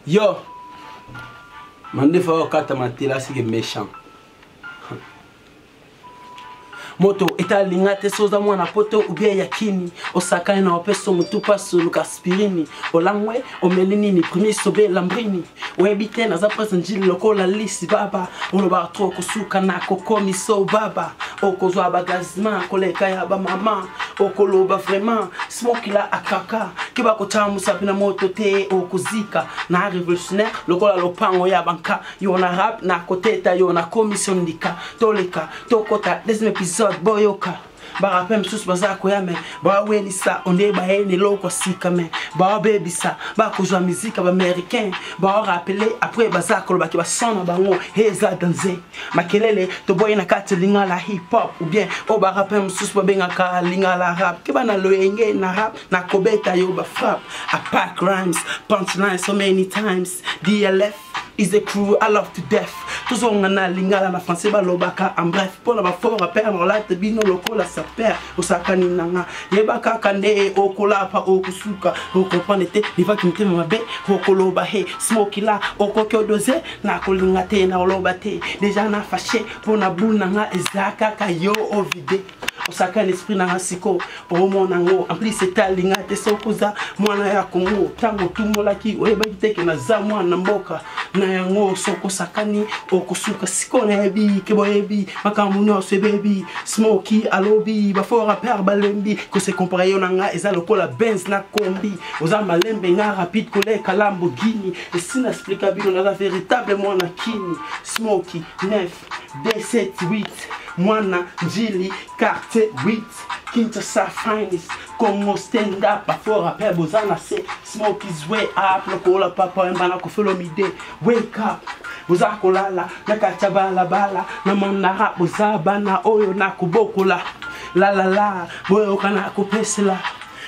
Yo, mandefa wakata matela sige méchant. Moto etalinga te soza mwana poto ubia yakini osakani na opeso mutupa sulu kaspirini olangwe omelini ni premier sobe lambrini webite na zapasa njili lokola lisi baba oloba tro kusuka na kokomi so baba okozwa bagazima koleka ya ba mama okoloba vraiment Smokey la akaka kiba ko tamu sabina moto te okuzika na revolutionnaire lokola lopango ya banka yona rap na koteta yona commission ndika toleka tokota deuxième épisode boyoka barape msusu bazako yame bawelisa onde baene loko sika me ba bebisa ba kozwa muzika ba américain ba rappeler après bazako baki basona bango heza danser makelele to boy na kati lingala hip hop ou bien o barape msusu babenga ka lingala rap ke bana loyenge na rap na kobeta yo ba frap a pack rhymes punchlines so many times DLF is the crew I love to death toujours on a lingala na français ba lobaka en bref pour la fort perdre la te bino lokola sa père osakani nanga yebaka kande okola pa okusuka okopane te iva kimte mabe okoloba he Smokey la okokyo doze na kolinga te na oloba te déjà na fâché pour na buna nga ezaka kayo ovide osaka l'esprit na siko omona ngo en plus c'est talinga te sokuza mwana ya kongo tango tumola ki oyeba kiteke na za mwana mboka na yango soko sakani okusuka siko na ebi ke boyebi makamuno se baby Smokey alobi ba fora per balembi ko se comparer yonanga eza lokola Benz na kombi oza malembe nga rapide koleka Lamborghini et sina explica bien na la véritable mwana kini Smokey 9 D78 mwana njili carte 8 Kinshasa finest Congo stand up before rapper bozana se Smokey's way up lokola papa mbana ko follow me day wake up bozako lala nakacha bala bala na mona rap bozabana oyo na kubokola la la la boyo kana kupesela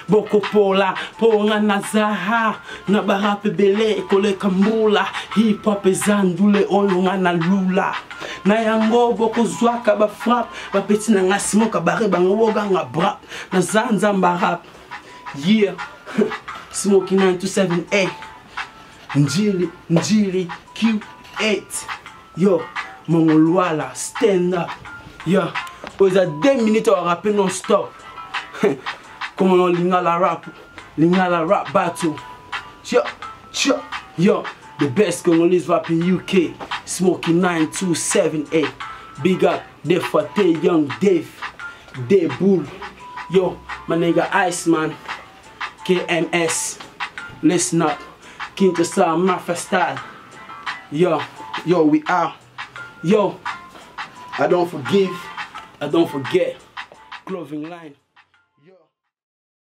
boko pola ponga na zaha na barape bele kole kambula hip hop ezandule oyo ngana lula na yango boko zwaka ba frap ba petit na ngasimoka bare bangoga nga bra na zanza mbarap yeah Smokey 927A njili Q8 yo mongolwala stand up yo oza 2 minutes à rapper non stop comme on Lingala rap battle yo the best Congolese rap in UK Smokey 927A big up Defate Young Dave Bull yo my nigga Iceman KMS listen up Kinshasa Mafia style yo we are yo I don't forget clothing line